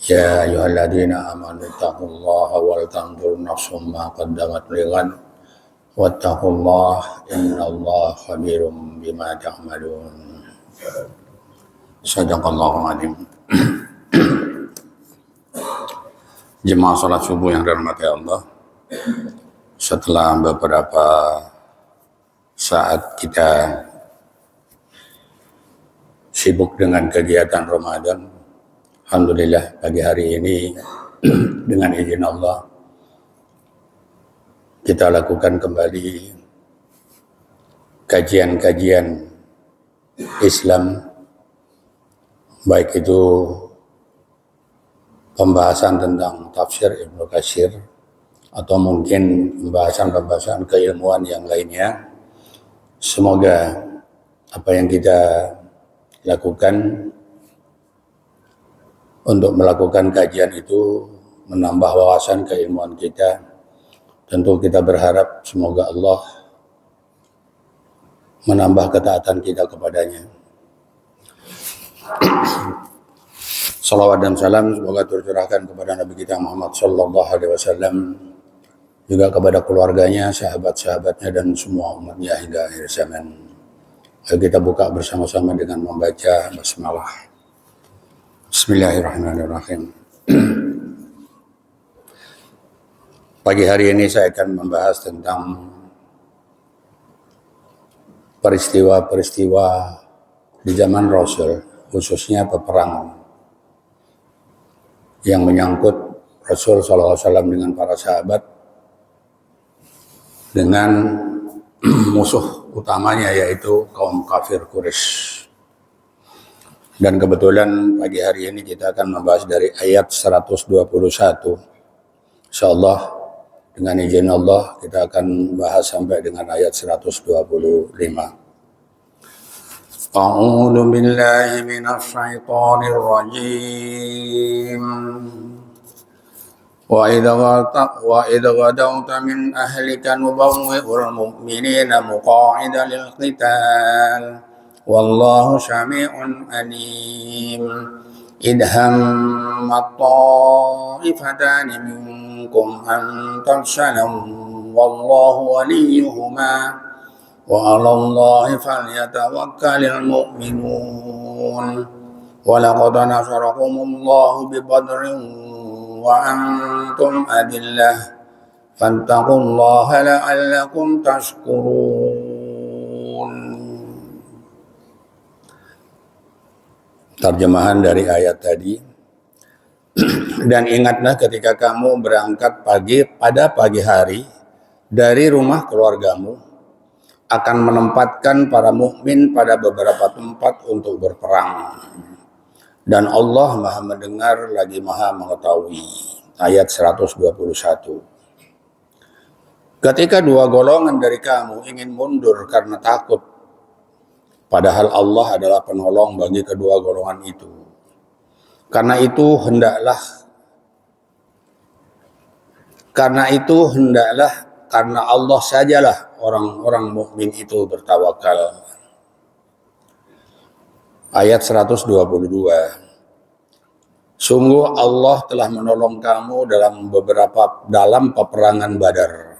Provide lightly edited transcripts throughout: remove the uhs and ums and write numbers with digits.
يا أيها الذين آمنوا اتقوا الله ولتنظر نفس ما قدمت لغد واتقوا الله إن الله خبير بما تعملون. Sadaqallahu adzim. Jemaah salat subuh yang dirahmati Allah, setelah beberapa saat kita sibuk dengan kegiatan Ramadan, alhamdulillah pagi hari ini dengan izin Allah kita lakukan kembali kajian-kajian Islam, baik itu pembahasan tentang tafsir Ibnu Katsir atau mungkin pembahasan keilmuan yang lainnya. Semoga apa yang kita lakukan untuk melakukan kajian itu menambah wawasan keilmuan kita. Tentu kita berharap semoga Allah menambah ketaatan kita kepadanya. Salawat dan salam semoga tercurahkan kepada Nabi kita Muhammad sallallahu alaihi wasallam, juga kepada keluarganya, sahabat-sahabatnya dan semua umatnya hingga akhir zaman. Ayo kita buka bersama-sama dengan membaca basmalah. Bismillahirrahmanirrahim. Pagi hari ini saya akan membahas tentang peristiwa-peristiwa di zaman Rasul, khususnya peperangan yang menyangkut Rasul SAW dengan para sahabat dengan musuh utamanya yaitu kaum kafir Quraisy. Dan kebetulan pagi hari ini kita akan membahas dari ayat 121. Insyaallah dengan izin Allah kita akan bahas sampai dengan ayat 125. A'udzu billahi minasy syaithanir rajim. Wa idza ghadawta min ahlika nubawwi'ul mu'minina muqa'ida lil qital wallahu samii'un 'aliim. Idhammat ta'ifatani minkum an tafshalu wallahu waliyuhuma wa 'alallahi falyatawakkalul mu'minun. Wa laqad nasarakumullahu bi Badrin wa antum adillah fattaqullaha la'allakum tashkurun. Terjemahan dari ayat tadi. Dan ingatlah ketika kamu berangkat pada pagi hari dari rumah keluargamu, akan menempatkan para mukmin pada beberapa tempat untuk berperang. Dan Allah Maha mendengar lagi Maha mengetahui. Ayat 121. Ketika dua golongan dari kamu ingin mundur karena takut, padahal Allah adalah penolong bagi kedua golongan itu. Karena itu hendaklah karena Allah sajalah orang-orang mukmin itu bertawakal. Ayat 122. Sungguh Allah telah menolong kamu dalam peperangan Badar.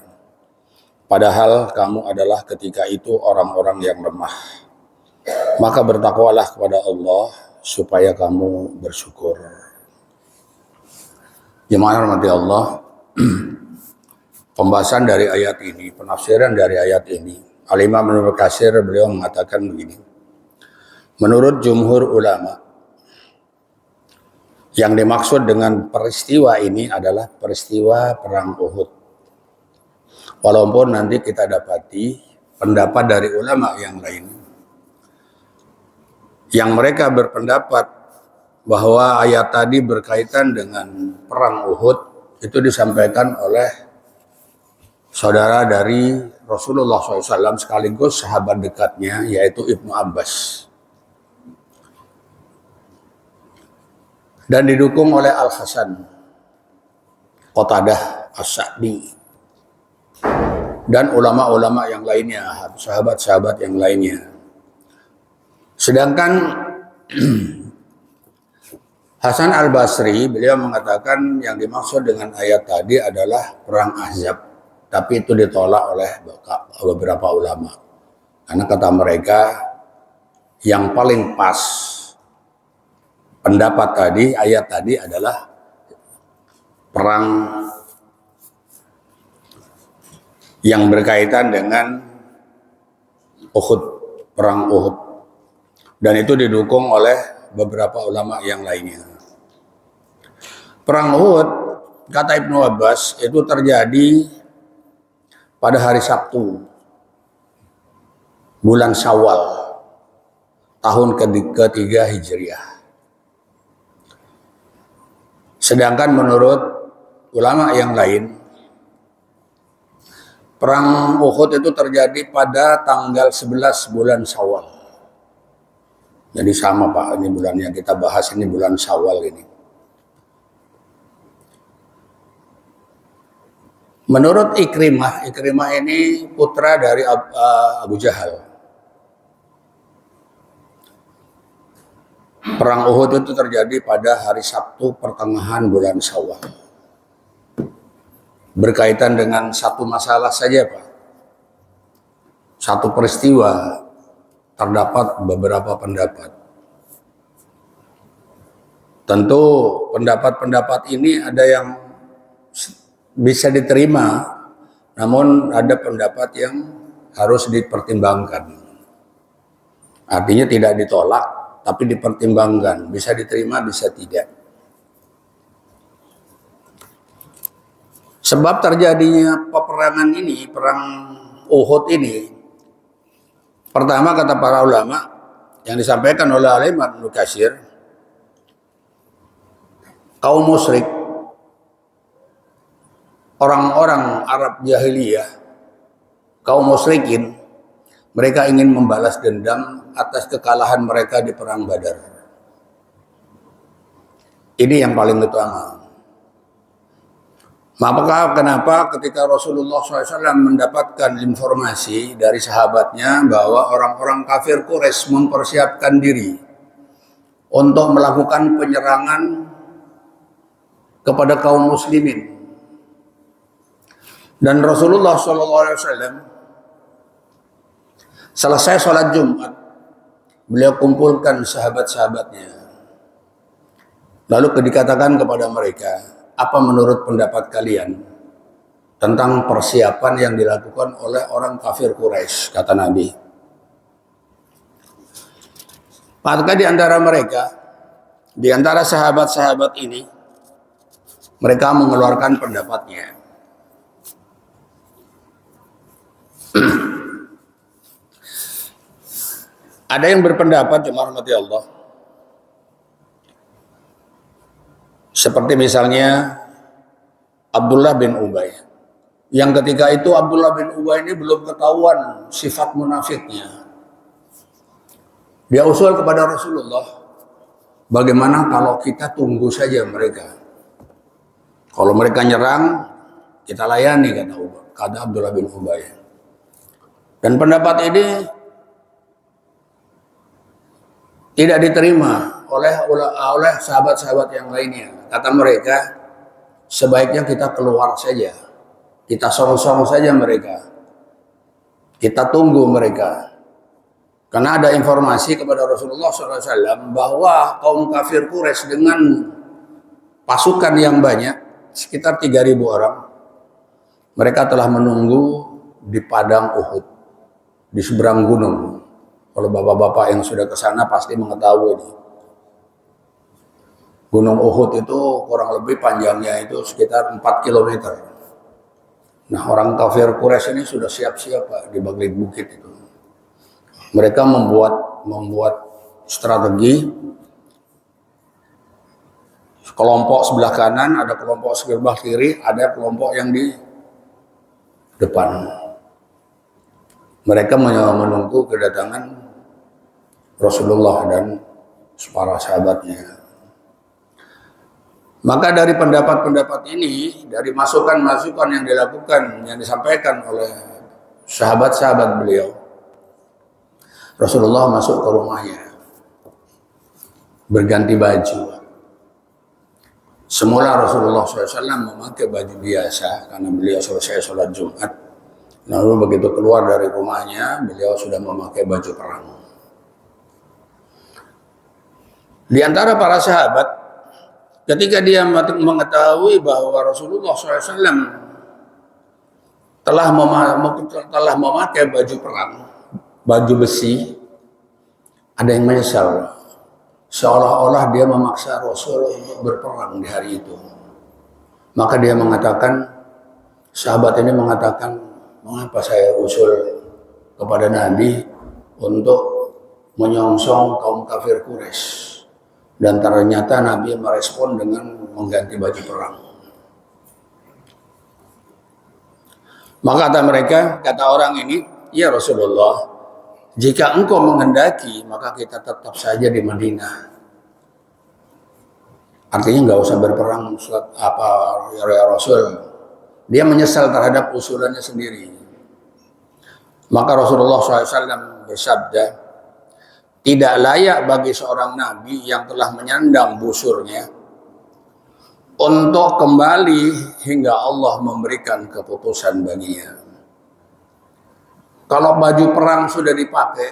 Padahal kamu adalah ketika itu orang-orang yang lemah. Maka bertakwalah kepada Allah supaya kamu bersyukur. Jemaah rahmati Allah. Pembahasan dari ayat ini, penafsiran dari ayat ini, Al-Imam Ibnu Katsir beliau mengatakan begini. Menurut jumhur ulama, yang dimaksud dengan peristiwa ini adalah peristiwa perang Uhud. Walaupun nanti kita dapati pendapat dari ulama yang lain, yang mereka berpendapat bahwa ayat tadi berkaitan dengan perang Uhud, itu disampaikan oleh saudara dari Rasulullah SAW sekaligus sahabat dekatnya yaitu Ibnu Abbas. Dan didukung oleh Al-Hasan, Qatadah, As-Sa'di, dan ulama-ulama yang lainnya, sahabat-sahabat yang lainnya. Sedangkan Hasan Al-Basri, beliau mengatakan yang dimaksud dengan ayat tadi adalah perang Ahzab. Tapi itu ditolak oleh beberapa ulama. Karena kata mereka yang paling pas pendapat tadi, ayat tadi adalah perang yang berkaitan dengan Uhud, perang Uhud. Dan itu didukung oleh beberapa ulama yang lainnya. Perang Uhud, kata Ibnu Abbas, itu terjadi pada hari Sabtu, bulan Syawal, tahun ketiga Hijriah. Sedangkan menurut ulama yang lain, perang Uhud itu terjadi pada tanggal 11 bulan Syawal. Jadi sama Pak, ini bulan yang kita bahas ini bulan Syawal ini. Menurut Ikrimah ini putra dari Abu Jahal. Perang Uhud itu terjadi pada hari Sabtu pertengahan bulan Syawal. Berkaitan dengan satu masalah saja Pak. Satu peristiwa, terdapat beberapa pendapat. Tentu pendapat-pendapat ini ada yang bisa diterima, namun ada pendapat yang harus dipertimbangkan. Artinya tidak ditolak, tapi dipertimbangkan. Bisa diterima, bisa tidak. Sebab terjadinya peperangan ini, perang Uhud ini, pertama kata para ulama yang disampaikan oleh Al-Imam Ibnu Katsir, kaum musyrik, orang-orang Arab jahiliyah, kaum musyrikin, mereka ingin membalas dendam atas kekalahan mereka di perang Badar. Ini yang paling utama. Maka kenapa ketika Rasulullah SAW mendapatkan informasi dari sahabatnya bahwa orang-orang kafir Quraisy mempersiapkan diri untuk melakukan penyerangan kepada kaum muslimin. Dan Rasulullah SAW selesai sholat Jumat, beliau kumpulkan sahabat-sahabatnya. Lalu dikatakan kepada mereka, apa menurut pendapat kalian tentang persiapan yang dilakukan oleh orang kafir Quraisy, kata Nabi. Maka di antara mereka, di antara sahabat-sahabat ini, mereka mengeluarkan pendapatnya. Ada yang berpendapat, jemaah rahmati Allah, seperti misalnya Abdullah bin Ubay, yang ketika itu Abdullah bin Ubay ini belum ketahuan sifat munafiknya. Dia usul kepada Rasulullah, bagaimana kalau kita tunggu saja mereka? Kalau mereka nyerang, kita layani, kata Abdullah bin Ubay. Dan pendapat ini tidak diterima oleh sahabat-sahabat yang lainnya. Kata mereka, sebaiknya kita keluar saja, kita song-song saja mereka, kita tunggu mereka. Karena ada informasi kepada Rasulullah SAW bahwa kaum kafir Quraisy dengan pasukan yang banyak, sekitar 3.000 orang, mereka telah menunggu di padang Uhud, di seberang gunung. Kalau bapak-bapak yang sudah ke sana pasti mengetahui ini. Gunung Uhud itu kurang lebih panjangnya itu sekitar 4 km. Nah, orang kafir Quraisy ini sudah siap-siap Pak di balik bukit itu. Mereka membuat strategi. Kelompok sebelah kanan, ada kelompok sebelah kiri, ada kelompok yang di depan. Mereka menunggu kedatangan Rasulullah dan para sahabatnya. Maka dari pendapat-pendapat ini, dari masukan-masukan yang dilakukan, yang disampaikan oleh sahabat-sahabat beliau, Rasulullah masuk ke rumahnya, berganti baju, Semula Rasulullah SAW memakai baju biasa karena beliau selesai sholat Jumat. Lalu begitu keluar dari rumahnya, beliau sudah memakai baju perang. Di antara para sahabat, ketika dia mengetahui bahwa Rasulullah SAW telah memakai baju perang, baju besi, ada yang menyesal. Seolah-olah dia memaksa Rasul untuk berperang di hari itu. Maka dia mengatakan, sahabat ini mengatakan, mengapa saya usul kepada Nabi untuk menyongsong kaum kafir Quraisy? Dan ternyata Nabi merespon dengan mengganti baju perang. Maka kata mereka, kata orang ini, ya Rasulullah, jika engkau menghendaki, maka kita tetap saja di Madinah. Artinya nggak usah berperang ya Rasul. Dia menyesal terhadap usulannya sendiri. Maka Rasulullah SAW bersabda, tidak layak bagi seorang nabi yang telah menyandang busurnya untuk kembali hingga Allah memberikan keputusan baginya. Kalau baju perang sudah dipakai,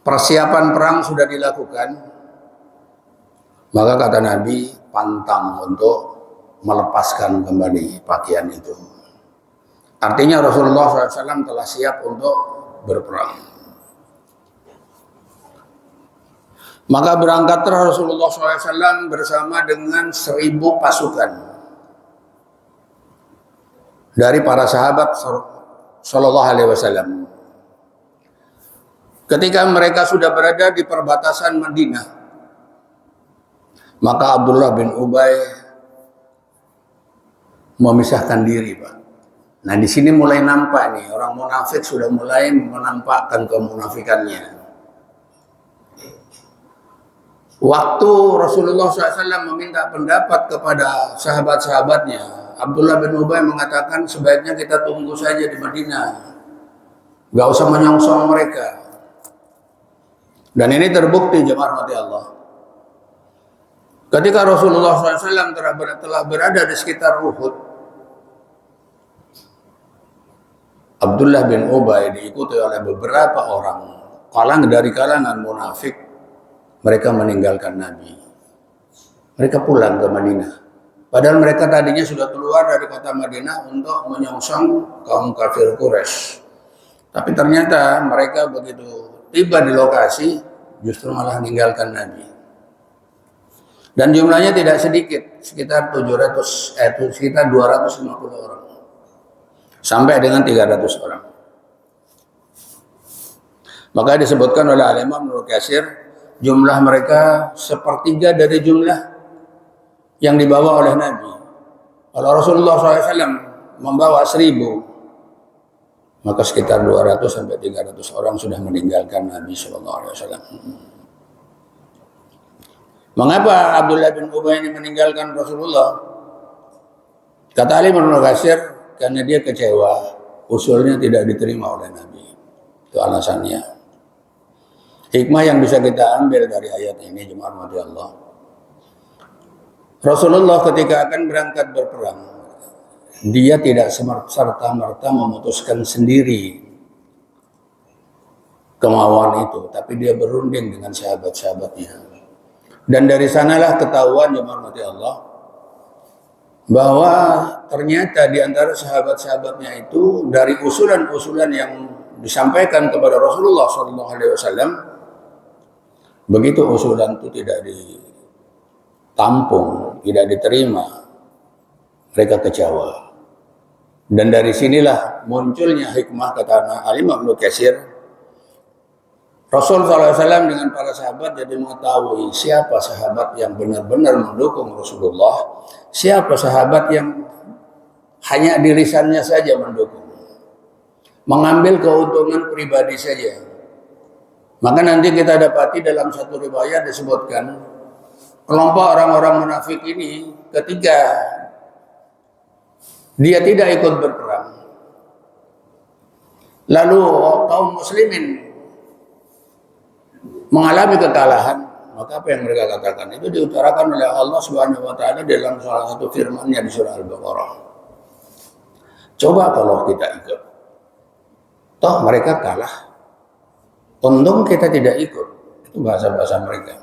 persiapan perang sudah dilakukan, maka kata Nabi, pantang untuk melepaskan kembali pakaian itu. Artinya Rasulullah SAW telah siap untuk berperang. Maka berangkatlah Rasulullah SAW bersama dengan 1000 pasukan dari para sahabat Sallallahu Alaihi Wasallam. Ketika mereka sudah berada di perbatasan Madinah, maka Abdullah bin Ubay memisahkan diri, Pak. Nah, di sini mulai nampak nih, orang munafik sudah mulai menampakkan kemunafikannya. Waktu Rasulullah SAW meminta pendapat kepada sahabat-sahabatnya, Abdullah bin Ubay mengatakan sebaiknya kita tunggu saja di Madinah, gak usah menyongsong mereka. Dan ini terbukti jemaah rahmati Allah. Ketika Rasulullah SAW telah berada di sekitar Uhud, Abdullah bin Ubay diikuti oleh beberapa orang dari kalangan munafik. Mereka meninggalkan Nabi. Mereka pulang ke Madinah. Padahal mereka tadinya sudah keluar dari kota Madinah untuk menyongsong kaum kafir Quraisy. Tapi ternyata mereka begitu tiba di lokasi justru malah meninggalkan Nabi. Dan jumlahnya tidak sedikit, sekitar 250 orang. Sampai dengan 300 orang. Maka disebutkan oleh Al-Imam Ibnu Katsir, jumlah mereka sepertiga dari jumlah yang dibawa oleh Nabi. Kalau Rasulullah SAW membawa 1000, maka sekitar 200 sampai 300 orang sudah meninggalkan Nabi SAW. Mengapa Abdullah bin Ubay ini meninggalkan Rasulullah? Kata Al-Imam Ibnu Katsir, karena dia kecewa, usulnya tidak diterima oleh Nabi. Itu alasannya. Hikmah yang bisa kita ambil dari ayat ini, jemaah rahmati Allah. Rasulullah ketika akan berangkat berperang, dia tidak serta-merta memutuskan sendiri kemauan itu, tapi dia berunding dengan sahabat-sahabatnya. Dan dari sanalah ketahuan, jemaah rahmati Allah, bahwa ternyata di antara sahabat-sahabatnya itu dari usulan-usulan yang disampaikan kepada Rasulullah SAW, begitu usulan itu tidak ditampung, tidak diterima, mereka kecewa. Dan dari sinilah munculnya hikmah, kata Al-Imam Ibnu Katsir, Rasul SAW dengan para sahabat jadi mengetahui siapa sahabat yang benar-benar mendukung Rasulullah, siapa sahabat yang hanya dirisannya saja mendukung, mengambil keuntungan pribadi saja. Maka nanti kita dapati dalam satu riwayat disebutkan, kelompok orang-orang munafik ini ketika dia tidak ikut berperang, lalu kaum muslimin mengalami kekalahan, Maka apa yang mereka katakan itu diutarakan oleh Allah Subhanahu wa taala dalam salah satu firman-Nya di surah Al-Baqarah. Coba kalau kita ikut. Toh mereka kalah. Untung kita tidak ikut. Itu bahasa-bahasa mereka.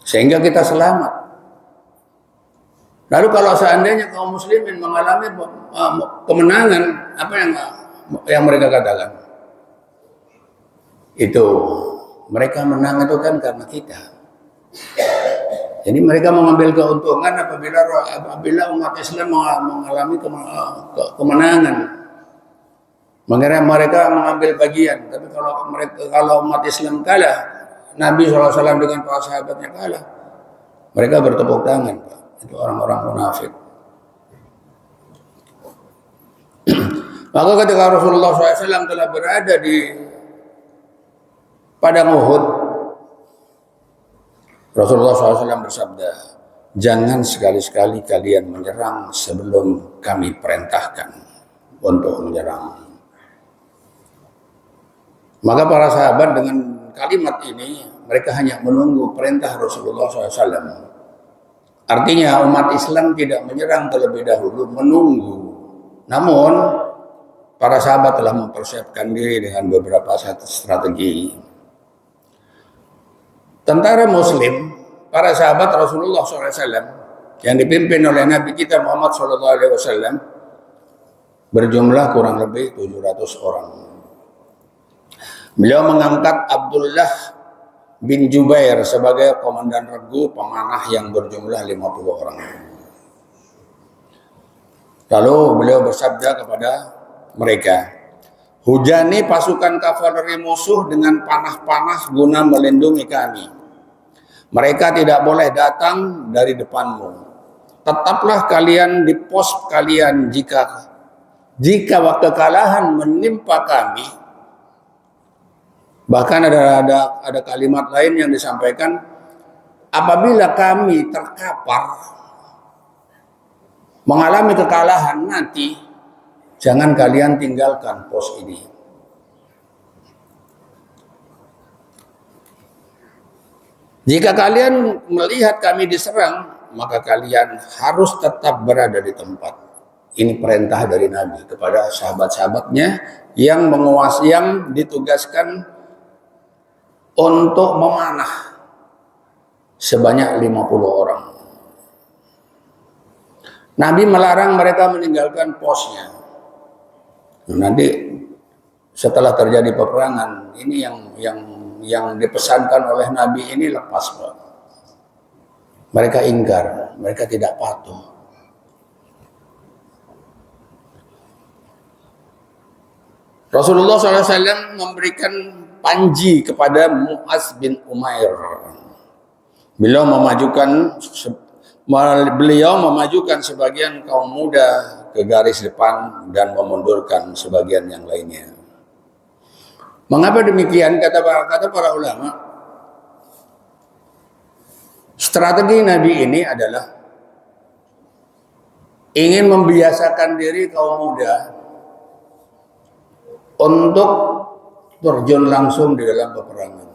Sehingga kita selamat. Lalu kalau seandainya kaum muslimin mengalami kemenangan, apa yang mereka katakan? Itu mereka menang itu kan karena kita. Jadi mereka mengambil keuntungan apabila umat Islam mengalami kemenangan. Mengira mereka mengambil bagian, tapi kalau umat Islam kalah, Nabi SAW dengan para sahabatnya kalah, mereka bertepuk tangan, Pak. Itu orang-orang munafik. Maka ketika Rasulullah SAW telah berada di padang Uhud, Rasulullah SAW bersabda, jangan sekali-sekali kalian menyerang sebelum kami perintahkan untuk menyerang. Maka para sahabat dengan kalimat ini, mereka hanya menunggu perintah Rasulullah SAW. Artinya umat Islam tidak menyerang terlebih dahulu, menunggu. Namun, para sahabat telah mempersiapkan diri dengan beberapa strategi. Tentara Muslim, para sahabat Rasulullah SAW yang dipimpin oleh Nabi kita Muhammad SAW berjumlah kurang lebih 700 orang. Beliau mengangkat Abdullah bin Jubair sebagai komandan regu pemanah yang berjumlah 50 orang. Lalu beliau bersabda kepada mereka, hujani pasukan kavaleri musuh dengan panah-panah guna melindungi kami. Mereka tidak boleh datang dari depanmu. Tetaplah kalian di pos kalian jika kekalahan menimpa kami. Bahkan ada kalimat lain yang disampaikan, apabila kami terkapar mengalami kekalahan nanti, jangan kalian tinggalkan pos ini. Jika kalian melihat kami diserang, maka kalian harus tetap berada di tempat. Ini perintah dari Nabi kepada sahabat-sahabatnya yang ditugaskan untuk memanah sebanyak 50 orang. Nabi melarang mereka meninggalkan posnya. Nanti setelah terjadi peperangan, ini yang dipesankan oleh Nabi ini lepas, Pak. Mereka ingkar, mereka tidak patuh. Rasulullah SAW memberikan panji kepada Mu'az bin Umair. Beliau memajukan sebagian kaum muda ke garis depan dan memundurkan sebagian yang lainnya. Mengapa demikian? Kata para ulama, strategi Nabi ini adalah ingin membiasakan diri kaum muda untuk terjun langsung di dalam peperangan.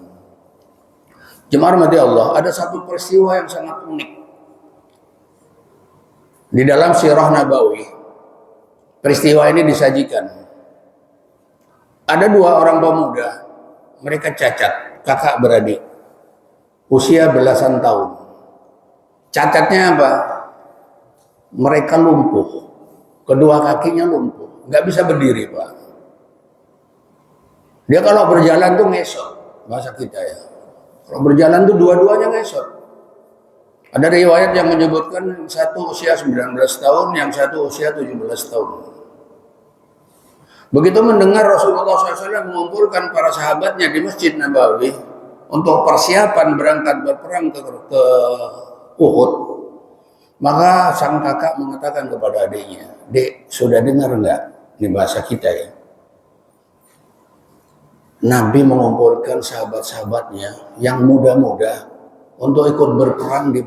Jemaah rahmati Allah, ada satu peristiwa yang sangat unik di dalam sirah Nabawi. Peristiwa ini disajikan. Ada dua orang pemuda, mereka cacat, kakak beradik, usia belasan tahun. Cacatnya apa? Mereka lumpuh, kedua kakinya lumpuh, nggak bisa berdiri, Pak. Dia kalau berjalan tuh ngesot, bahasa kita ya. Kalau berjalan tuh dua-duanya ngesot. Ada riwayat yang menyebutkan satu usia 19 tahun, yang satu usia 17 tahun. Begitu mendengar Rasulullah SAW mengumpulkan para sahabatnya di Masjid Nabawi untuk persiapan berangkat berperang ke Uhud, maka sang kakak mengatakan kepada adiknya, "Dek, sudah dengar enggak? Ini bahasa kita ya. Nabi mengumpulkan sahabat-sahabatnya yang muda-muda untuk ikut berperang di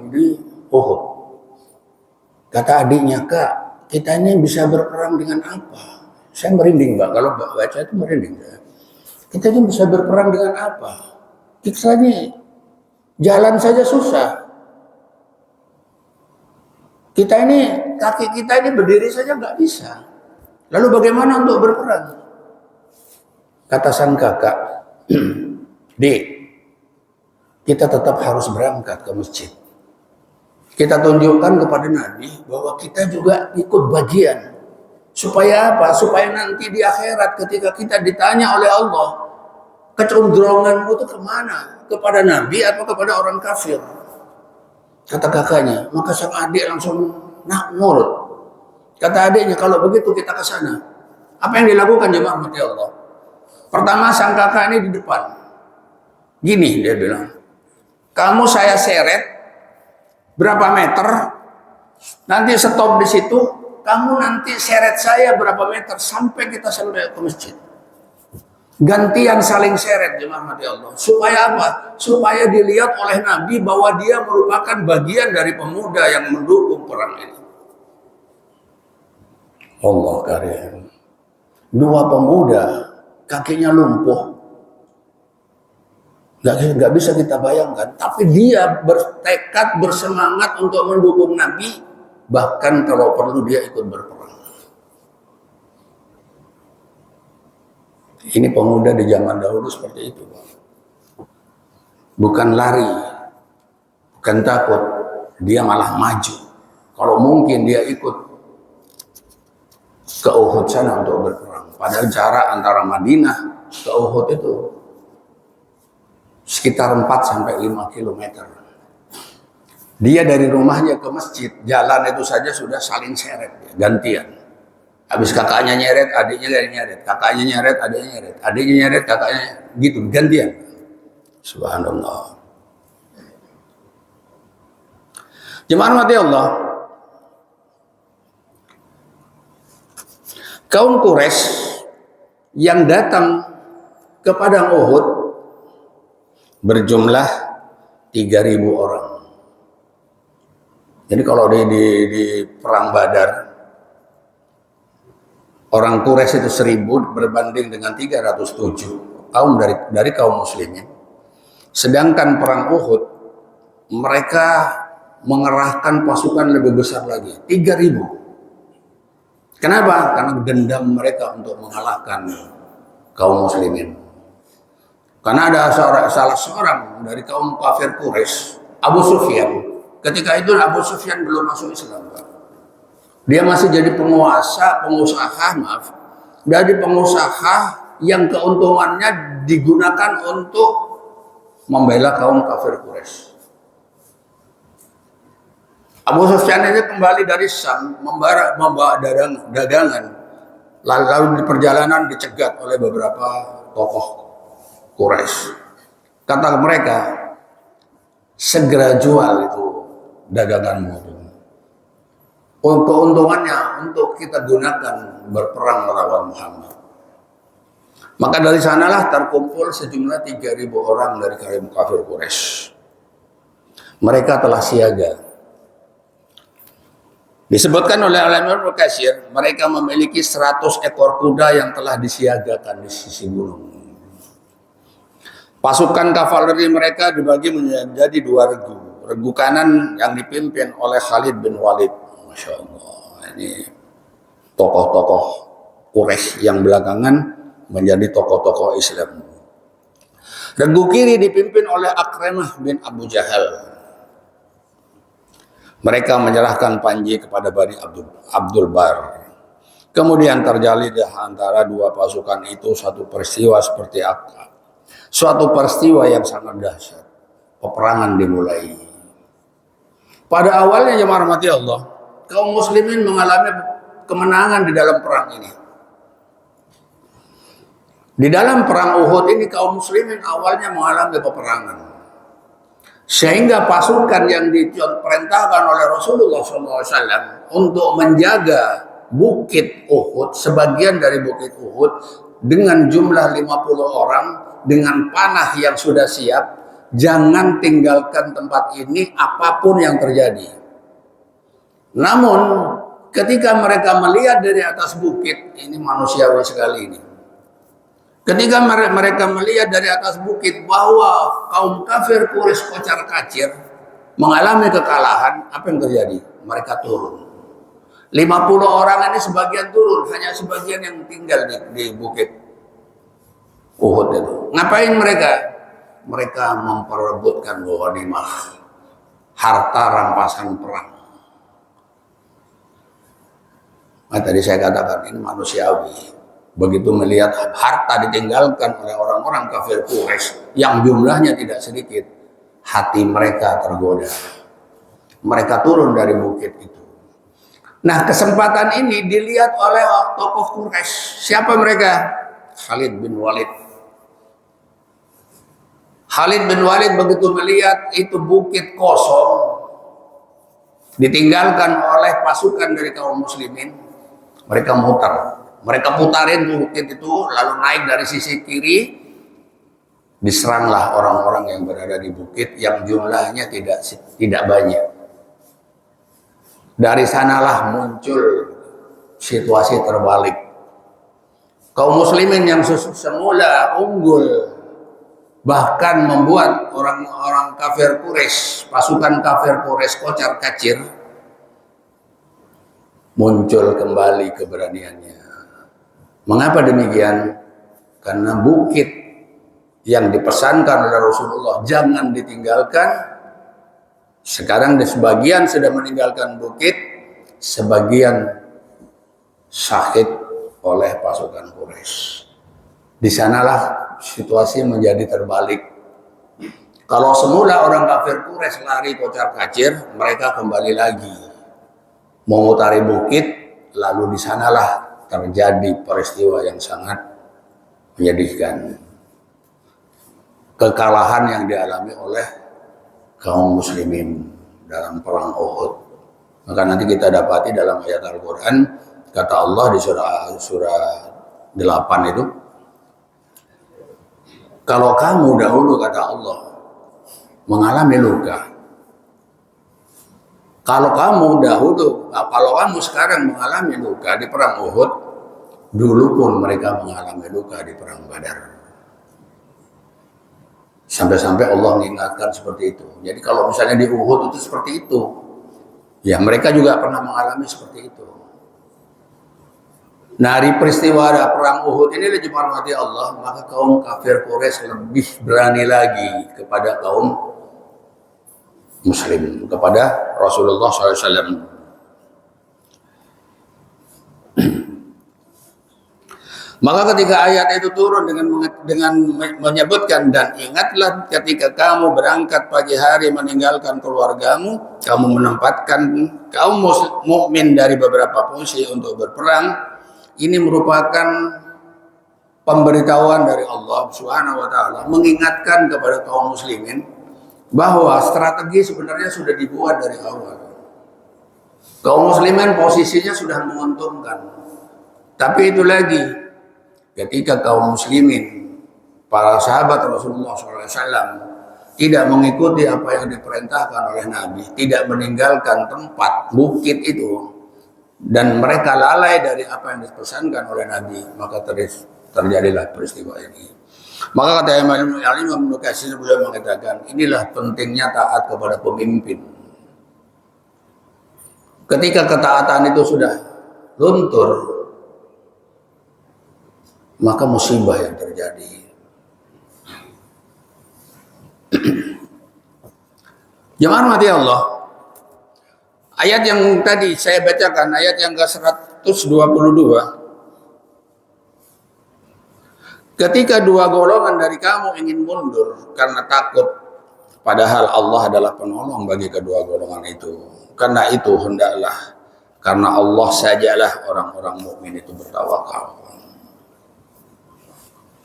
Uhud." Kata adiknya, "Kak, kita ini bisa berperang dengan apa?" Saya merinding, Mbak. Kalau baca itu merinding. Kita ini bisa berperang dengan apa? Kita ini Jalan saja susah. Kaki kita ini berdiri saja nggak bisa. Lalu bagaimana untuk berperang? Kata sang kakak, Dek, kita tetap harus berangkat ke masjid. Kita tunjukkan kepada Nabi bahwa kita juga ikut bagian. Supaya apa? Supaya nanti di akhirat ketika kita ditanya oleh Allah, kecenderunganmu itu kemana? Kepada Nabi atau kepada orang kafir? Kata kakaknya. Maka sang adik langsung nurut. Kata adiknya, kalau begitu kita ke sana. Apa yang dilakukan jemaah mati Allah? Pertama sang kakak ini di depan. Gini dia bilang, kamu saya seret berapa meter, nanti stop di situ, kamu nanti seret saya berapa meter sampai kita sampai ke masjid. Gantian saling seret jemaah mati Allah. Supaya apa? Supaya dilihat oleh Nabi bahwa dia merupakan bagian dari pemuda yang mendukung perang ini. Allah karim. Dua pemuda kakinya lumpuh. Gak bisa kita bayangkan. Tapi dia bertekad, bersemangat untuk mendukung Nabi. Bahkan kalau perlu dia ikut berperang. Ini pemuda di zaman dahulu seperti itu. Bukan lari. Bukan takut. Dia malah maju. Kalau mungkin dia ikut ke Uhud sana untuk berperang. Padahal jarak antara Madinah ke Uhud itu sekitar 4-5 kilometer. Dia dari rumahnya ke masjid, jalan itu saja sudah saling seret, gantian. Habis kakaknya nyeret, adiknya nyeret, kakaknya nyeret, adiknya nyeret, adiknya nyeret, kakaknya gitu, gantian. Subhanallah. Jemaah mati Allah. Kaum Quraisy yang datang ke padang Uhud berjumlah 3.000 orang. Jadi kalau di perang Badar, orang Quraisy itu 1.000 berbanding dengan 307 kaum dari kaum muslimin. Sedangkan perang Uhud, mereka mengerahkan pasukan lebih besar lagi, 3.000. Kenapa? Karena dendam mereka untuk mengalahkan kaum muslimin. Karena ada salah seorang dari kaum kafir Quraisy, Abu Sufyan. Ketika itu Abu Sufyan belum masuk Islam. Dia masih jadi pengusaha, dari pengusaha yang keuntungannya digunakan untuk membela kaum kafir Quraisy. Abu Sufyan ini kembali dari Syam membawa dagangan. Lalu di perjalanan dicegat oleh beberapa tokoh Quraisy. Kata mereka, segera jual itu daganganmu. Keuntungannya untuk kita gunakan berperang melawan Muhammad. Maka dari sanalah terkumpul sejumlah 3.000 orang dari kaum kafir Quraisy. Mereka telah siaga. Disebutkan oleh Al-Imam Al-Katsir, mereka memiliki 100 ekor kuda yang telah disiagakan di sisi gunung. Pasukan kavaleri mereka dibagi menjadi 2 regu. Regu kanan yang dipimpin oleh Khalid bin Walid. Masya Allah, ini tokoh-tokoh Quraisy yang belakangan menjadi tokoh-tokoh Islam. Regu kiri dipimpin oleh Akramah bin Abu Jahal. Mereka menyerahkan Panji kepada Bani Abdul Bar. Kemudian terjalin antara dua pasukan itu satu peristiwa seperti apa? Suatu peristiwa yang sangat dahsyat. Peperangan dimulai. Pada awalnya jemaah rahmati Allah, kaum muslimin mengalami kemenangan di dalam perang ini. Di dalam perang Uhud ini kaum muslimin awalnya mengalami peperangan. Sehingga pasukan yang diperintahkan oleh Rasulullah SAW untuk menjaga bukit Uhud, sebagian dari bukit Uhud dengan jumlah 50 orang dengan panah yang sudah siap, jangan tinggalkan tempat ini apapun yang terjadi. Namun ketika mereka melihat dari atas bukit, ini manusiawi sekali ini. Ketika mereka melihat dari atas bukit bahwa kaum kafir Quraisy kocar kacir mengalami kekalahan, apa yang terjadi? Mereka turun. 50 orang ini sebagian turun, hanya sebagian yang tinggal di bukit Uhud itu. Ngapain mereka? Mereka memperebutkan ghanimah, harta rampasan perang. Nah, tadi saya katakan ini manusiawi. Begitu melihat harta ditinggalkan oleh orang-orang kafir Quraisy yang jumlahnya tidak sedikit, hati mereka tergoda. Mereka turun dari bukit itu. Nah, kesempatan ini dilihat oleh tokoh Quraisy. Siapa mereka? Khalid bin Walid. Khalid bin Walid begitu melihat itu bukit kosong, ditinggalkan oleh pasukan dari kaum muslimin, mereka mutar. Mereka putarin bukit itu, lalu naik dari sisi kiri, diseranglah orang-orang yang berada di bukit yang jumlahnya tidak banyak. Dari sanalah muncul situasi terbalik. Kaum muslimin yang semula unggul, bahkan membuat orang-orang kafir Quraisy, pasukan kafir Quraisy kocar kacir, muncul kembali keberaniannya. Mengapa demikian? Karena bukit yang dipesankan oleh Rasulullah jangan ditinggalkan. Sekarang di sebagian sudah meninggalkan bukit, sebagian syahid oleh pasukan Quraisy. Di sanalah situasi menjadi terbalik. Kalau semula orang kafir Quraisy lari kocar kacir, mereka kembali lagi memutari bukit, lalu di sanalah terjadi peristiwa yang sangat menyedihkan. Kekalahan yang dialami oleh kaum muslimin dalam perang Uhud. Maka nanti kita dapati dalam ayat Al-Quran, kata Allah di surah 8 itu, kalau kamu dahulu, kata Allah, mengalami luka, kalau kamu sekarang mengalami luka di perang Uhud, dulu pun mereka mengalami luka di perang Badar. Sampai-sampai Allah mengingatkan seperti itu. Jadi kalau misalnya di Uhud itu seperti itu, ya mereka juga pernah mengalami seperti itu. Nah, dari peristiwa perang Uhud ini dihormati Allah, maka kaum kafir Quraisy lebih berani lagi kepada kaum Muslim, kepada Rasulullah SAW. Maka ketika ayat itu turun dengan menyebutkan, dan ingatlah ketika kamu berangkat pagi hari meninggalkan keluargamu, kamu menempatkan kaum mukmin dari beberapa fungsi untuk berperang. Ini merupakan pemberitahuan dari Allah Subhanahu wa taala mengingatkan kepada kaum muslimin bahwa strategi sebenarnya sudah dibuat dari awal. Kaum muslimin posisinya sudah menguntungkan. Tapi itu lagi, ketika kaum muslimin, para sahabat Rasulullah SAW tidak mengikuti apa yang diperintahkan oleh Nabi, tidak meninggalkan tempat bukit itu, dan mereka lalai dari apa yang dipesankan oleh Nabi, maka terjadilah peristiwa ini. Maka kata Imam Ibnu Katsir, beliau mengatakan, inilah pentingnya taat kepada pemimpin. Ketika ketaatan itu sudah luntur, maka musibah yang terjadi. Jemaah mati Allah, ayat yang tadi saya bacakan, ayat yang ke-122, ketika dua golongan dari kamu ingin mundur karena takut, padahal Allah adalah penolong bagi kedua golongan itu. Karena itu hendaklah, karena Allah sajalah orang-orang mukmin itu bertawakal.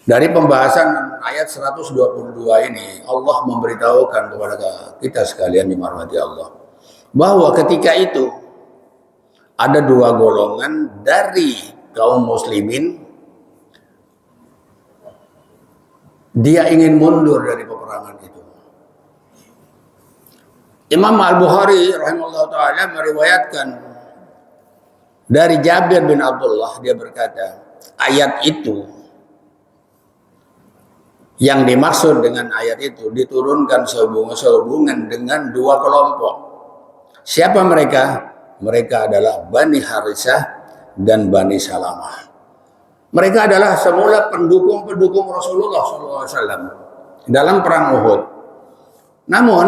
Dari pembahasan ayat 122 ini, Allah memberitahukan kepada kita sekalian dirahmati Allah, bahwa ketika itu ada dua golongan dari kaum muslimin, dia ingin mundur dari peperangan itu. Imam Al-Bukhari rahimahullah ta'ala meriwayatkan dari Jabir bin Abdullah, dia berkata, ayat itu Yang dimaksud dengan ayat itu diturunkan sehubungan dengan dua kelompok. Siapa mereka? Mereka adalah Bani Harithah dan Bani Salamah. Mereka adalah semula pendukung-pendukung Rasulullah SAW dalam perang Uhud. Namun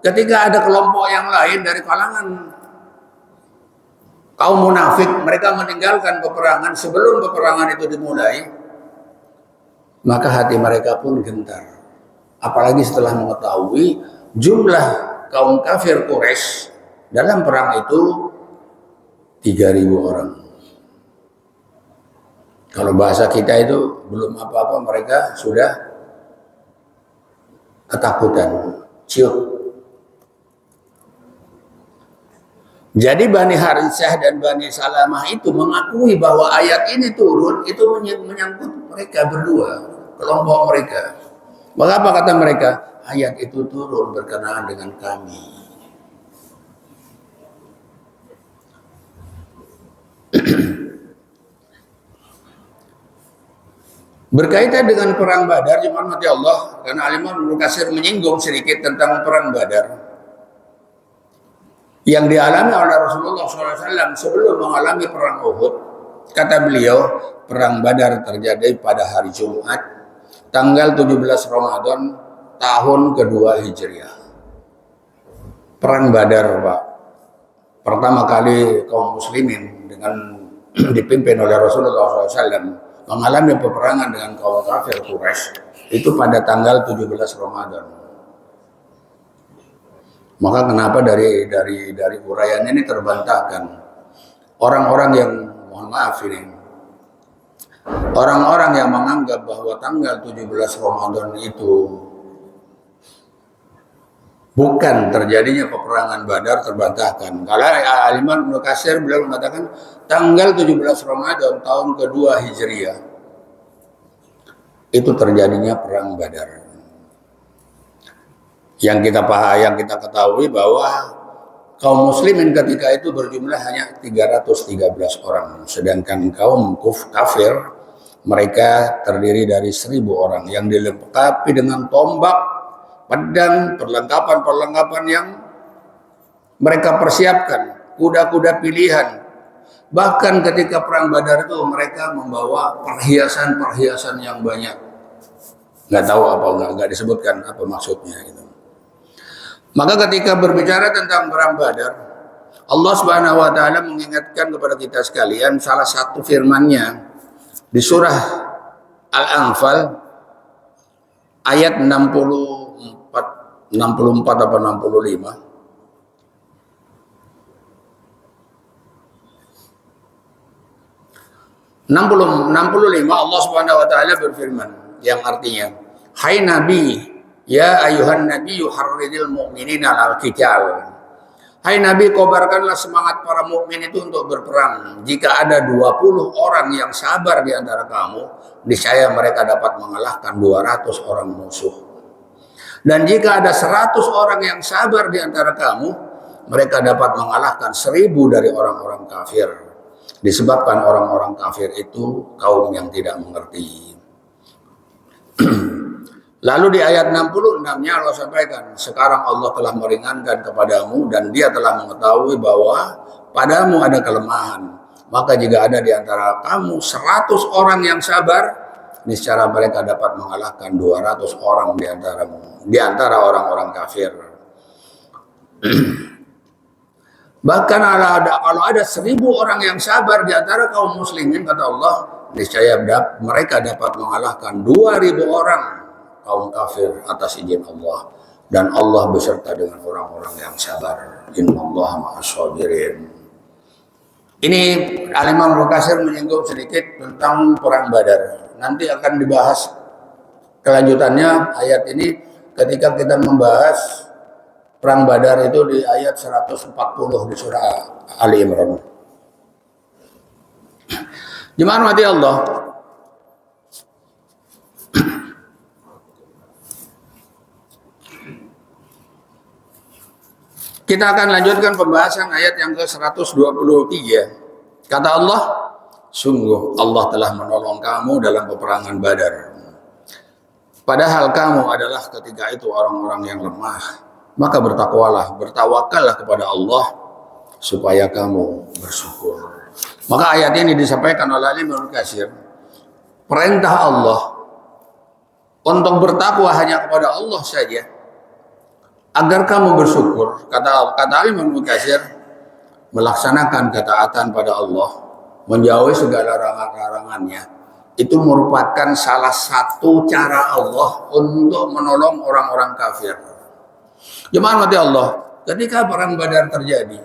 ketika ada kelompok yang lain dari kalangan kaum munafik, mereka meninggalkan peperangan sebelum peperangan itu dimulai, maka hati mereka pun gentar. Apalagi setelah mengetahui jumlah kaum kafir Quraisy dalam perang itu 3.000 orang. Kalau bahasa kita itu belum apa-apa mereka sudah ketakutan, ciut. Jadi Bani Harithah dan Bani Salamah itu mengakui bahwa ayat ini turun itu menyangkut mereka berdua, kelompok mereka. Maka apa kata mereka? Ayat itu turun berkenaan dengan kami. Berkaitan dengan perang Badar, jemaah Allah, karena Al-Imam Ibnu Katsir menyinggung sedikit tentang perang Badar yang dialami oleh Rasulullah SAW sebelum mengalami perang Uhud. Kata beliau, perang Badar terjadi pada hari Jumat, tanggal 17 Ramadan, tahun kedua Hijriah. Perang Badar, Pak, pertama kali kaum muslimin dengan dipimpin oleh Rasulullah SAW mengalami peperangan dengan kaum kafir Quraisy itu pada tanggal 17 Ramadan. Maka kenapa dari uraian ini terbantahkan orang-orang yang, mohon maaf ini, orang-orang yang menganggap bahwa tanggal 17 Ramadan itu bukan terjadinya peperangan Badar terbantahkan. Kalau Al-Imam Ibnu Katsir beliau mengatakan tanggal 17 Ramadan tahun kedua Hijriah itu terjadinya perang Badar. Yang kita ketahui bahwa kaum muslimin ketika itu berjumlah hanya 313 orang, sedangkan kaum kafir mereka terdiri dari 1.000 orang yang dilengkapi dengan tombak, pedang, perlengkapan yang mereka persiapkan, kuda-kuda pilihan. Bahkan ketika perang Badar itu mereka membawa perhiasan-perhiasan yang banyak. Nggak tahu apa, nggak disebutkan apa maksudnya gitu. Maka ketika berbicara tentang perang Badar, Allah Subhanahu wa taala mengingatkan kepada kita sekalian salah satu firman-Nya di surah Al-Anfal ayat 64 atau 65. 65 Allah Subhanahu wa taala berfirman yang artinya, "Hai Nabi, ya ayuhan nabi yuharridil mu'minina al qital." Hai Nabi, kobarkanlah semangat para mukmin itu untuk berperang. Jika ada 20 orang yang sabar di antara kamu, niscaya mereka dapat mengalahkan 200 orang musuh. Dan jika ada 100 orang yang sabar di antara kamu, mereka dapat mengalahkan 1.000 dari orang-orang kafir. Disebabkan orang-orang kafir itu kaum yang tidak mengerti. Lalu di ayat 66-nya Allah sampaikan, sekarang Allah telah meringankan kepadamu dan Dia telah mengetahui bahwa padamu ada kelemahan. Maka jika ada di antara kamu 100 orang yang sabar, niscaya mereka dapat mengalahkan 200 orang di antara orang-orang kafir. Bahkan kalau ada 1.000 orang yang sabar di antara kaum muslimin, kata Allah, niscaya mereka dapat mengalahkan 2.000 orang kaum kafir atas izin Allah, dan Allah beserta dengan orang-orang yang sabar. Innallaha ma'as-sabirin. Ini Al-Imam Ibnu Katsir menyinggung sedikit tentang perang Badar. Nanti akan dibahas kelanjutannya ayat ini ketika kita membahas perang Badar itu di ayat 140 di surah Ali Imran. Jemaah mati Allah, kita akan lanjutkan pembahasan ayat yang ke-123. Kata Allah, sungguh Allah telah menolong kamu dalam peperangan Badar. Padahal kamu adalah ketika itu orang-orang yang lemah. Maka bertakwalah, bertawakallah kepada Allah supaya kamu bersyukur. Maka ayat ini disampaikan oleh Ibnu Katsir. Perintah Allah untuk bertakwa hanya kepada Allah saja. Agar kamu bersyukur, kata Ibnu Katsir, melaksanakan ketaatan pada Allah, menjauhi segala larangan-larangannya, itu merupakan salah satu cara Allah untuk menolong orang-orang kafir. Jemaah mati Allah, ketika perang Badar terjadi,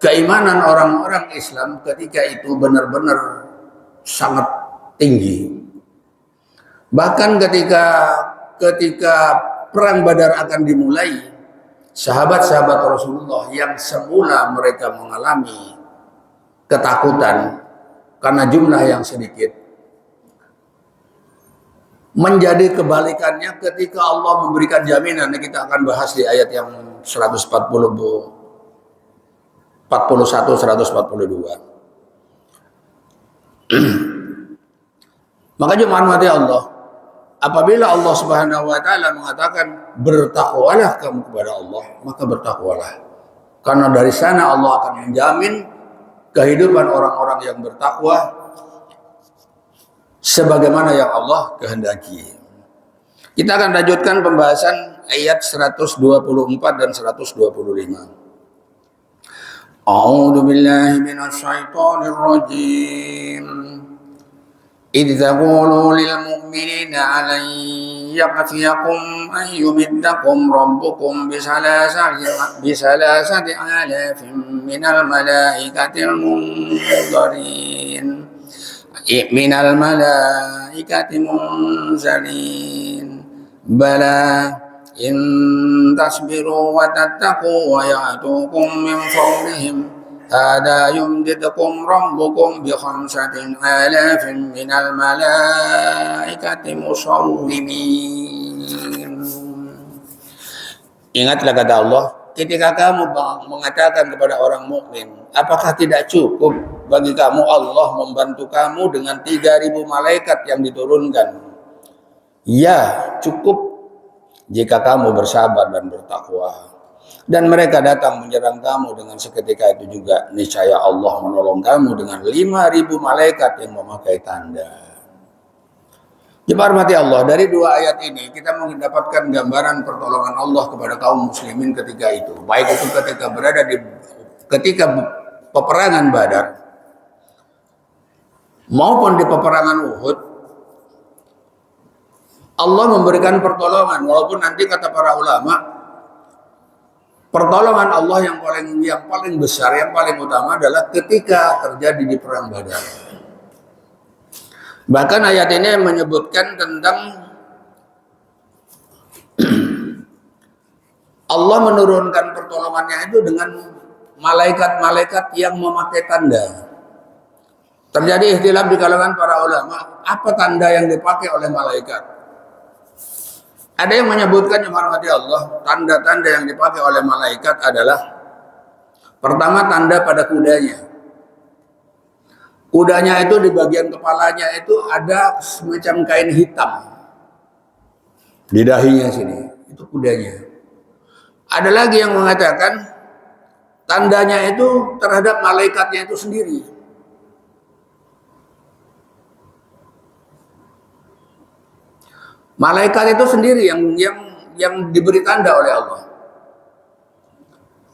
keimanan orang-orang Islam ketika itu benar-benar sangat tinggi. Bahkan ketika perang Badar akan dimulai, sahabat-sahabat Rasulullah yang semula mereka mengalami ketakutan karena jumlah yang sedikit, menjadi kebalikannya ketika Allah memberikan jaminan. Kita akan bahas di ayat yang 141, 142. Maka jemaah mati Allah, apabila Allah Subhanahu wa taala mengatakan bertakwalah kamu kepada Allah, maka bertakwalah. Karena dari sana Allah akan menjamin kehidupan orang-orang yang bertakwa sebagaimana yang Allah kehendaki. Kita akan lanjutkan pembahasan ayat 124 dan 125. A'udzu billahi minasy syaithanir rajim. إذ تقولوا للمؤمنين ألن يكفيكم أن يمدكم ربكم بثلاثة آلاف من الملائكة المنذرين بلى إن تصبروا وتتقوا ويأتوكم من فورهم هذا يمددكم ربكم بخمسة آلاف من الملائكة مصومين. Ingatlah kata Allah, ketika kamu mengatakan kepada orang mukmin, apakah tidak cukup bagi kamu Allah membantu kamu dengan 3.000 malaikat yang diturunkan? Ya, cukup jika kamu bersabar dan bertakwa. Dan mereka datang menyerang kamu dengan seketika itu juga, niscaya Allah menolong kamu dengan 5.000 malaikat yang memakai tanda. Jemaah mati Allah, dari dua ayat ini kita mendapatkan gambaran pertolongan Allah kepada kaum muslimin ketika itu. Baik itu ketika peperangan Badar maupun di peperangan Uhud, Allah memberikan pertolongan. Walaupun nanti kata para ulama, pertolongan Allah yang paling besar, yang paling utama adalah ketika terjadi di perang Badar. Bahkan ayat ini menyebutkan tentang Allah menurunkan pertolongannya itu dengan malaikat-malaikat yang memakai tanda. Terjadi ikhtilaf di kalangan para ulama, apa tanda yang dipakai oleh malaikat? Ada yang menyebutkan, jemaah mati Allah, tanda-tanda yang dipakai oleh malaikat adalah pertama tanda pada kudanya. Kudanya itu di bagian kepalanya itu ada semacam kain hitam. Di dahinya sini, itu kudanya. Ada lagi yang mengatakan tandanya itu terhadap malaikatnya itu sendiri. Malaikat itu sendiri yang diberi tanda oleh Allah.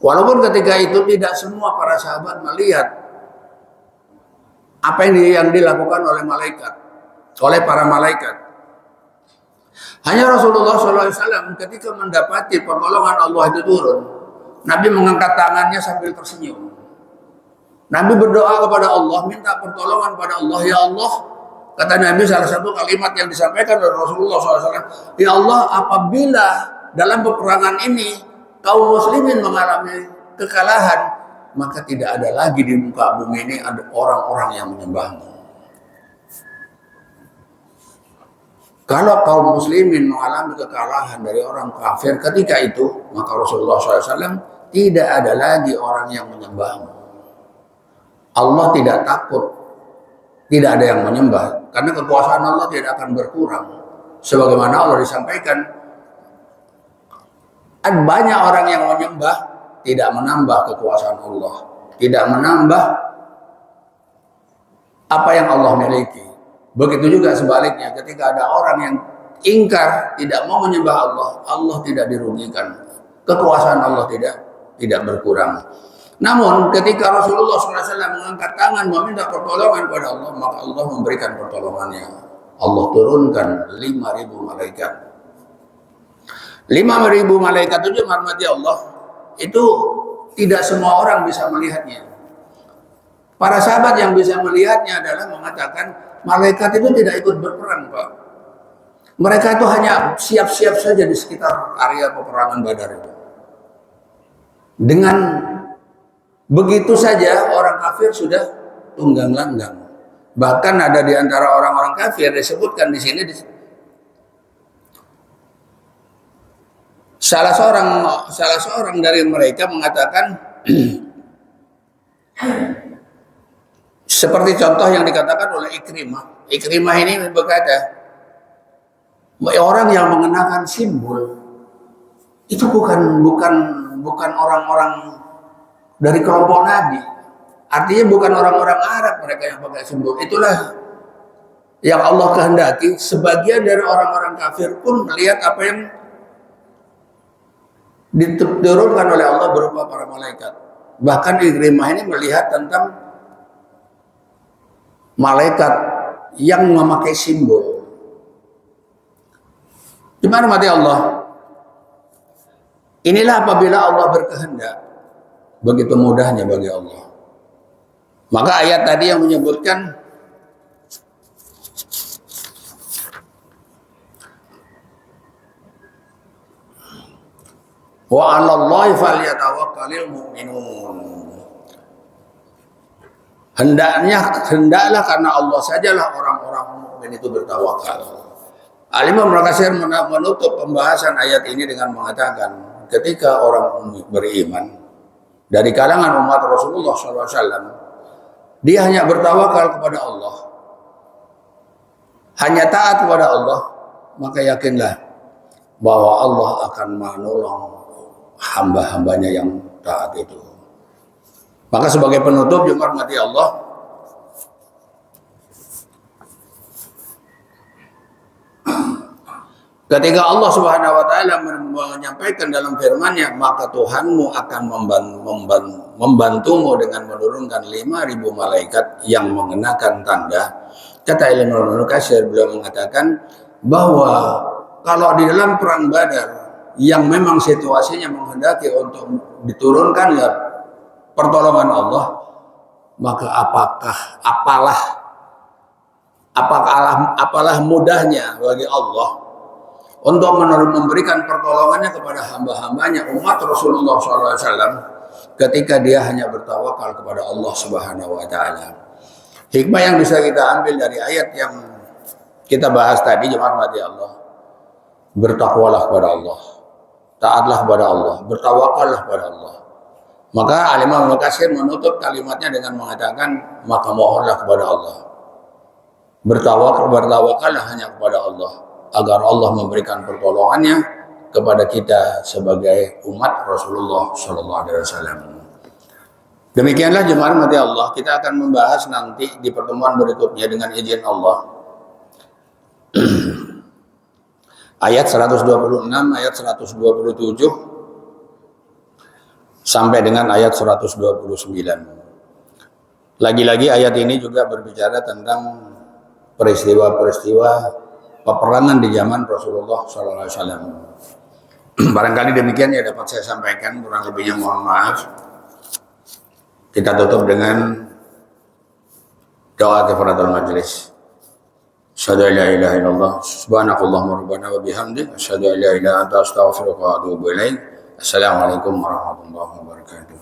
Walaupun ketika itu tidak semua para sahabat melihat apa yang dilakukan oleh malaikat, oleh para malaikat. Hanya Rasulullah SAW ketika mendapati pertolongan Allah itu turun, Nabi mengangkat tangannya sambil tersenyum. Nabi berdoa kepada Allah, minta pertolongan pada Allah. Ya Allah, kata Nabi, salah satu kalimat yang disampaikan oleh Rasulullah SAW, ya Allah, apabila dalam peperangan ini kaum muslimin mengalami kekalahan, maka tidak ada lagi di muka bumi ini ada orang-orang yang menyembahmu. Kalau kaum muslimin mengalami kekalahan dari orang kafir ketika itu, maka Rasulullah SAW tidak ada lagi orang yang menyembahmu. Allah tidak takut tidak ada yang menyembah, karena kekuasaan Allah tidak akan berkurang. Sebagaimana Allah disampaikan, banyak orang yang menyembah tidak menambah kekuasaan Allah, tidak menambah apa yang Allah miliki. Begitu juga sebaliknya, ketika ada orang yang ingkar, tidak mau menyembah Allah, Allah tidak dirugikan, kekuasaan Allah tidak berkurang. Namun ketika Rasulullah SAW mengangkat tangan meminta pertolongan kepada Allah, maka Allah memberikan pertolongannya. Allah turunkan 5.000 malaikat. 5.000 malaikat itu rahmati Allah, itu tidak semua orang bisa melihatnya. Para sahabat yang bisa melihatnya adalah mengatakan malaikat itu tidak ikut berperang, Pak. Mereka itu hanya siap-siap saja di sekitar area peperangan Badar itu. Dengan begitu saja orang kafir sudah tunggang langgang. Bahkan ada di antara orang-orang kafir disebutkan di sini salah seorang dari mereka mengatakan seperti contoh yang dikatakan oleh Ikrimah. Ikrimah ini berkata, orang yang mengenakan simbol itu bukan orang-orang dari kelompok Nabi. Artinya bukan orang-orang Arab mereka yang pakai simbol. Itulah yang Allah kehendaki. Sebagian dari orang-orang kafir pun melihat apa yang diturunkan oleh Allah berupa para malaikat. Bahkan Ikrimah ini melihat tentang malaikat yang memakai simbol. Gimana mati Allah? Inilah apabila Allah berkehendak, begitu mudahnya bagi Allah. Maka ayat tadi yang menyebutkan wa 'alallahi falyatawakkalul mu'minun. Hendaklah karena Allah sajalah orang-orang mukmin itu bertawakal. Al-Imam Ibnu Katsir menutup pembahasan ayat ini dengan mengatakan, ketika orang beriman dari kalangan umat Rasulullah SAW, dia hanya bertawakal kepada Allah, hanya taat kepada Allah, maka yakinlah bahwa Allah akan menolong hamba-hambanya yang taat itu. Maka sebagai penutup yang hormati Allah, ketika Allah Subhanahu wa taala menyampaikan dalam firman-Nya, maka Tuhanmu akan membantumu dengan menurunkan 5.000 malaikat yang mengenakan tanda. Kata Ibnu Katsir, beliau mengatakan bahwa kalau di dalam perang Badar yang memang situasinya menghendaki untuk diturunkannya pertolongan Allah, maka apalah mudahnya bagi Allah untuk memberikan pertolongannya kepada hamba-hambanya umat Rasulullah SAW ketika dia hanya bertawakal kepada Allah Subhanahu wa taala. Hikmah yang bisa kita ambil dari ayat yang kita bahas tadi, jemaah mati Allah, bertakwalah kepada Allah, taatlah kepada Allah, bertawakallah kepada Allah. Maka Al-Imam Ibnu Katsir menutup kalimatnya dengan mengatakan, maka mohonlah kepada Allah, bertawakallah hanya kepada Allah, agar Allah memberikan pertolongannya kepada kita sebagai umat Rasulullah SAW. Demikianlah jemaah mati Allah, kita akan membahas nanti di pertemuan berikutnya dengan izin Allah ayat 126, ayat 127 sampai dengan ayat 129. Lagi-lagi ayat ini juga berbicara tentang peristiwa-peristiwa peperangan di zaman Rasulullah SAW. Barangkali demikian yang dapat saya sampaikan, kurang lebihnya mohon maaf. Kita tutup dengan doa kifaratul majlis. Asyhadu an la ilaha illallah, subhanakallahumma rabbana wa bihamdik, asyhadu an la ilaha illa anta astaghfiruka wa atubu ilaik. Assalamualaikum warahmatullahi wabarakatuh.